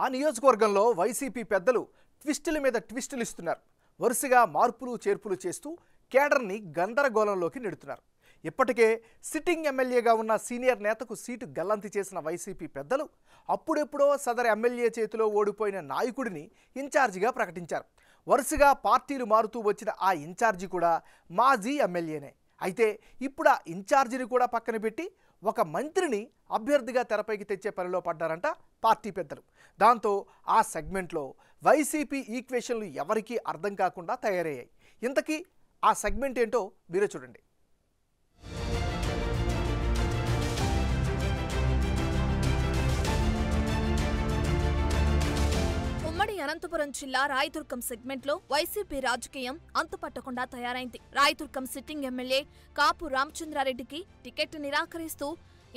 ఆ నియోజకవర్గంలో వైసీపీ పెద్దలు ట్విస్టుల మీద ట్విస్టులు ఇస్తున్నారు. వరుసగా మార్పులు చేర్పులు చేస్తూ కేడర్ని గందరగోళంలోకి నెడుతున్నారు. ఇప్పటికే సిట్టింగ్ ఎమ్మెల్యేగా ఉన్న సీనియర్ నేతకు సీటు గల్లంతి చేసిన వైసీపీ పెద్దలు అప్పుడెప్పుడో సదరు ఎమ్మెల్యే చేతిలో ఓడిపోయిన నాయకుడిని ఇన్ఛార్జిగా ప్రకటించారు. వరుసగా పార్టీలు మారుతూ వచ్చిన ఆ ఇన్ఛార్జి కూడా మాజీ ఎమ్మెల్యేనే. అయితే ఇప్పుడు ఆ ఇన్ఛార్జిని కూడా పక్కన పెట్టి ఒక మంత్రిని అభ్యర్థిగా తెరపైకి తెచ్చే పనిలో పడ్డారంట పార్టీ పెద్దలు. దాంతో ఆ సెగ్మెంట్లో వైసీపీ ఈక్వేషన్లు ఎవరికీ అర్థం కాకుండా తయారయ్యాయి. ఇంతకీ ఆ సెగ్మెంట్ ఏంటో మీరే చూడండి. అనంతపురం జిల్లా రాయదుర్గం సెగ్మెంట్ లో వైసీపీ రాజకీయం అంతుపట్టకుండా తయారైంది. రాయదుర్గం సిట్టింగ్ ఎమ్మెల్యే కాపు రామచంద్రారెడ్డికి టికెట్ నిరాకరిస్తూ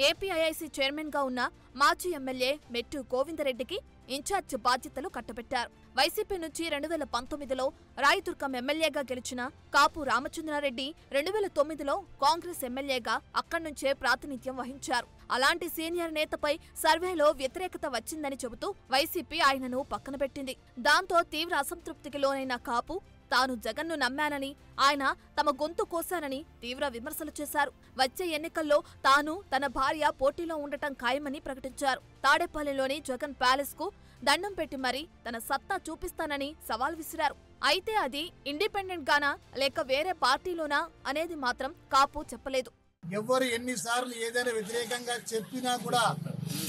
ఏపీఐఐసీ చైర్మన్ గా ఉన్న మాజీ ఎమ్మెల్యే మెట్టు గోవిందరెడ్డికి ఇన్ఛార్జ్ బాధ్యతలు కట్టబెట్టారు. వైసీపీ నుంచి 2019లో రాయదుర్గం ఎమ్మెల్యేగా గెలిచిన కాపు రామచంద్రారెడ్డి 2009లో కాంగ్రెస్ ఎమ్మెల్యేగా అక్కడి నుంచే ప్రాతినిధ్యం వహించారు. అలాంటి సీనియర్ నేతపై సర్వేలో వ్యతిరేకత వచ్చిందని చెబుతూ వైసీపీ ఆయనను పక్కన పెట్టింది. దాంతో తీవ్ర అసంతృప్తికి లోనైన కాపు తాను జగన్ను నమ్మానని, ఆయన తమ గొంతు కోశారని తీవ్ర విమర్శలు చేశారు. వచ్చే ఎన్నికల్లో తాను తన భార్య పోటీలో ఉండటం ఖాయమని ప్రకటించారు. తాడేపల్లిలోని జగన్ ప్యాలెస్ కు దండం పెట్టి మరీ తన సత్తా చూపిస్తానని సవాల్ విసిరారు. అయితే అది ఇండిపెండెంట్ గానా లేక వేరే పార్టీలోనా అనేది మాత్రం కాపు చెప్పలేదు. ఎవరు ఎన్నిసార్లు ఏదైనా వ్యతిరేకంగా చెప్పినా కూడా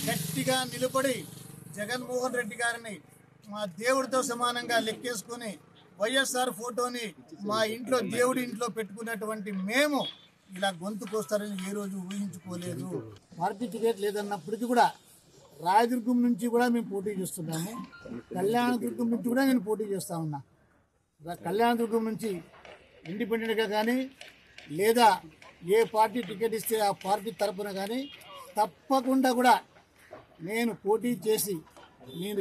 గట్టిగా నిలబడి జగన్మోహన్ రెడ్డి గారిని మా దేవుడితో సమానంగా లెక్కేసుకుని వైఎస్ఆర్ ఫోటోని మా ఇంట్లో దేవుడి ఇంట్లో పెట్టుకున్నటువంటి మేము ఇలా గొంతుకొస్తారని ఏ రోజు ఊహించుకోలేదు. పార్టీ టికెట్ లేదన్నప్పటికీ కూడా రాయదుర్గం నుంచి కూడా మేము పోటీ చేస్తున్నాము. కళ్యాణదుర్గం నుంచి కూడా నేను పోటీ చేస్తా ఉన్నా. కళ్యాణదుర్గం నుంచి ఇండిపెండెంట్గా కానీ లేదా ఏ పార్టీ టికెట్ ఇస్తే ఆ పార్టీ తరఫున కానీ తప్పకుండా కూడా నేను పోటీ చేసి నేను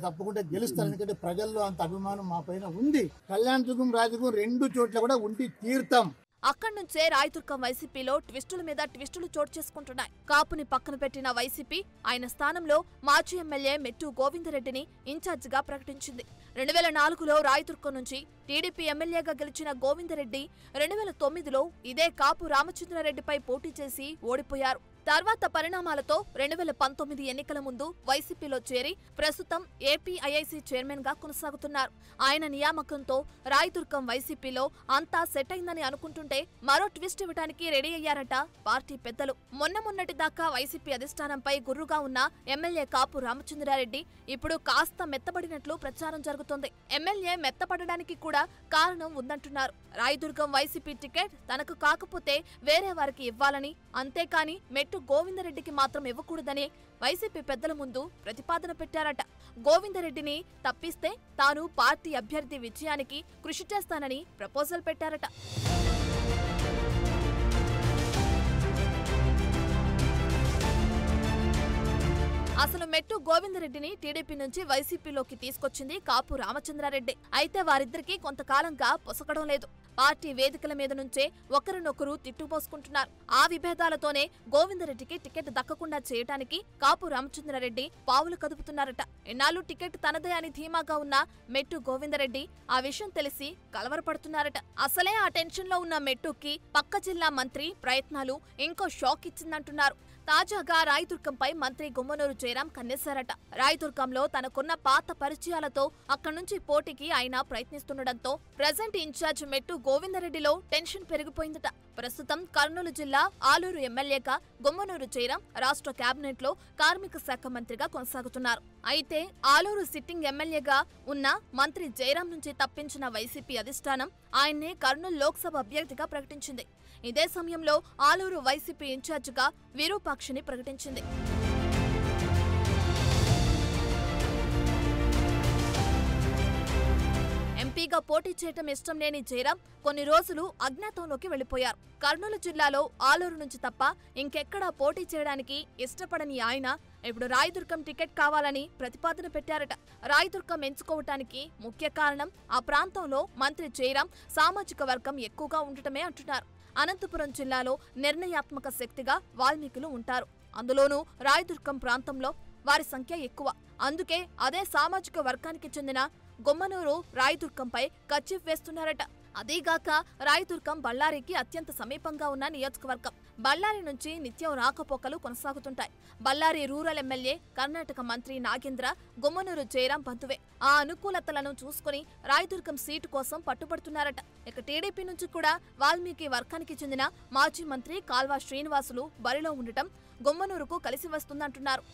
తప్పకుండా గెలుస్తాను. ఎందుకంటే ప్రజల్లో అంత అభిమానం మా పైన ఉంది. కళ్యాణదుర్గం రాజదుర్గం 2 చోట్ల కూడా ఉండి తీరుతాం. అక్కడి నుంచే రాయదుర్గం వైసీపీలో ట్విస్టుల మీద ట్విస్టులు చోటు చేసుకుంటున్నాయి. కాపుని పక్కన పెట్టిన వైసీపీ ఆయన స్థానంలో మాజీ ఎమ్మెల్యే మెట్టు గోవిందరెడ్డిని ఇన్ఛార్జిగా ప్రకటించింది. 2004లో రాయదుర్గం నుంచి టీడీపీ ఎమ్మెల్యేగా గెలిచిన గోవిందరెడ్డి 2009లో ఇదే కాపు రామచంద్రారెడ్డిపై పోటీ చేసి ఓడిపోయారు. తర్వాత పరిణామాలతో 2019 ఎన్నికల ముందు వైసీపీలో చేరి ప్రస్తుతం ఏపీఐఐసీ చైర్మన్ గా కొనసాగుతున్నారు. ఆయన నియామకంతో రాయదుర్గం వైసీపీలో అంతా సెట్ అయిందని అనుకుంటుంటే మరో ట్విస్ట్ ఇవ్వడానికి రెడీ అయ్యారట పార్టీ పెద్దలు. మొన్నటి దాకా వైసీపీ అధిష్టానంపై గుర్రుగా ఉన్న ఎమ్మెల్యే కాపు రామచంద్రారెడ్డి ఇప్పుడు కాస్త మెత్తబడినట్లు ప్రచారం జరుగుతోంది. ఎమ్మెల్యే మెత్తపడడానికి కూడా కారణం ఉందంటున్నారు. రాయదుర్గం వైసీపీ టికెట్ తనకు కాకపోతే వేరే వారికి ఇవ్వాలని, అంతేకాని మెట్టు గోవిందరెడ్డికి మాత్రం ఇవ్వకూడదని వైసీపీ పెద్దల ముందు ప్రతిపాదన పెట్టారట. గోవిందరెడ్డిని తప్పిస్తే తాను పార్టీ అభ్యర్థి విజయానికి కృషి చేస్తానని ప్రపోజల్ పెట్టారట. అసలు మెట్టు గోవిందరెడ్డిని టీడీపీ నుంచి వైసీపీలోకి తీసుకొచ్చింది కాపు రామచంద్రారెడ్డి. అయితే వారిద్దరికీ కొంతకాలంగా పొసగడం లేదు. పార్టీ వేదికల మీద నుంచే ఒకరినొకరు తిట్టుపోసుకుంటున్నారు. ఆ విభేదాలతోనే గోవిందరెడ్డికి టికెట్ దక్కకుండా చేయటానికి కాపు రామచంద్రారెడ్డి పావులు కదుపుతున్నారట. ఎన్నాళ్ళు టికెట్ తనదే అని ధీమాగా ఉన్న మెట్టు గోవిందరెడ్డి ఆ విషయం తెలిసి కలవరపడుతున్నారట. అసలే ఆ టెన్షన్ లో ఉన్న మెట్టుకి పక్క జిల్లా మంత్రి ప్రయత్నాలు ఇంకో షాక్ ఇచ్చిందంటున్నారు. తాజాగా రాయదుర్గంపై మంత్రి గుమ్మనూరు జయరాం కన్నేశారట. రాయదుర్గంలో తనకున్న పాత పరిచయాలతో అక్కడి నుంచి పోటీకి ఆయన ప్రయత్నిస్తుండటంతో ప్రెజెంట్ ఇన్ఛార్జ్ మెట్టు గోవిందరెడ్డిలో టెన్షన్ పెరిగిపోయిందట. ప్రస్తుతం కర్నూలు జిల్లా ఆలూరు ఎమ్మెల్యేగా గుమ్మనూరు జయరాం రాష్ట్ర కేబినెట్ లో కార్మిక శాఖ మంత్రిగా కొనసాగుతున్నారు. అయితే ఆలూరు సిట్టింగ్ ఎమ్మెల్యేగా ఉన్న మంత్రి జయరాం నుంచి తప్పించిన వైసీపీ అధిష్టానం ఆయన్నే కర్నూలు లోక్సభ అభ్యర్థిగా ప్రకటించింది. ఇదే సమయంలో ఆలూరు వైసీపీ ఇన్ఛార్జిగా విరూపాక్షిని ప్రకటించింది. ఎంపీగా పోటీ చేయటం ఇష్టం లేని జయరాం కొన్ని రోజులు అజ్ఞాతంలోకి వెళ్లిపోయారు. కర్నూలు జిల్లాలో ఆలూరు నుంచి తప్ప ఇంకెక్కడా పోటీ చేయడానికి ఇష్టపడని ఆయన ఇప్పుడు రాయదుర్గం టికెట్ కావాలని ప్రతిపాదన పెట్టారట. రాయదుర్గం ఎంచుకోవటానికి ముఖ్య కారణం ఆ ప్రాంతంలో మంత్రి జయరాం సామాజిక వర్గం ఎక్కువగా ఉండటమే అంటున్నారు. అనంతపురం జిల్లాలో నిర్ణయాత్మక శక్తిగా వాల్మీకులు ఉంటారు. అందులోనూ రాయదుర్గం ప్రాంతంలో వారి సంఖ్య ఎక్కువ. అందుకే అదే సామాజిక వర్గానికి చెందిన గుమ్మనూరు రాయదుర్గంపై కర్చీఫ్ వేస్తున్నారట. అదీగాక రాయదుర్గం బళ్ళారికి అత్యంత సమీపంగా ఉన్న నియోజకవర్గం. బళ్ళారి నుంచి నిత్యం రాకపోకలు కొనసాగుతుంటాయి. బళ్ళారి రూరల్ ఎమ్మెల్యే కర్ణాటక మంత్రి నాగేంద్ర గుమ్మనూరు జయరాం బంధువే. ఆ అనుకూలతలను చూసుకుని రాయదుర్గం సీటు కోసం పట్టుబడుతున్నారట. ఇక టీడీపీ నుంచి కూడా వాల్మీకి వర్గానికి చెందిన మాజీ మంత్రి కాల్వ శ్రీనివాసులు బరిలో ఉండటం గుమ్మనూరుకు కలిసి వస్తుందంటున్నారు.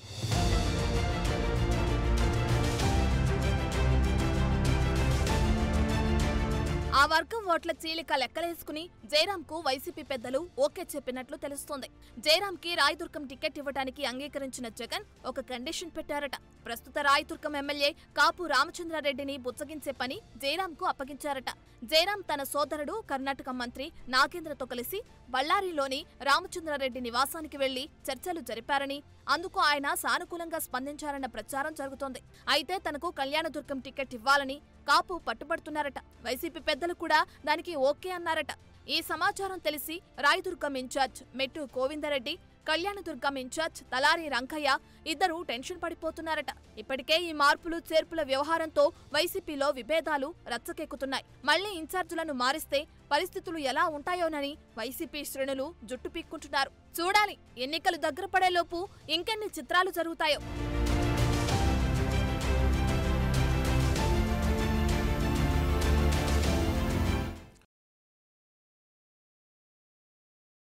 ఆ వర్గం ఓట్ల చీలిక లెక్కలేసుకుని జయరాంకు వైసీపీ పెద్దలు ఓకే చెప్పినట్లు తెలుస్తోంది. జయరాంకి రాయదుర్గం టికెట్ ఇవ్వడానికి అంగీకరించిన జగన్ ఒక కండిషన్ పెట్టారట. ప్రస్తుత రాయదుర్గం ఎమ్మెల్యే కాపు రామచంద్రారెడ్డిని బుచ్చగించే పని జయరాంకు అప్పగించారట. జయరాం తన సోదరుడు కర్ణాటక మంత్రి నాగేంద్రతో కలిసి బళ్ళారిలోని రామచంద్రారెడ్డి నివాసానికి వెళ్లి చర్చలు జరిపారని, అందుకు ఆయన సానుకూలంగా స్పందించారన్న ప్రచారం జరుగుతోంది. అయితే తనకు కళ్యాణదుర్గం టికెట్ ఇవ్వాలని కాపు పట్టుబడుతున్నారట. వైసీపీ పెద్దలు కూడా దానికి ఓకే అన్నారట. ఈ సమాచారం తెలిసి రాయదుర్గం ఇన్ఛార్జ్ మెట్టు గోవిందరెడ్డి, కళ్యాణదుర్గం ఇన్ఛార్జ్ తలారి రంగయ్య ఇద్దరు టెన్షన్ పడిపోతున్నారట. ఇప్పటికే ఈ మార్పులు చేర్పుల వ్యవహారంతో వైసీపీలో విభేదాలు రచ్చకెక్కుతున్నాయి. మళ్లీ ఇన్ఛార్జులను మారిస్తే పరిస్థితులు ఎలా ఉంటాయోనని వైసీపీ శ్రేణులు జుట్టు పీక్కుంటున్నారు. చూడాలి, ఎన్నికలు దగ్గర పడేలోపు ఇంకెన్ని చిత్రాలు జరుగుతాయో.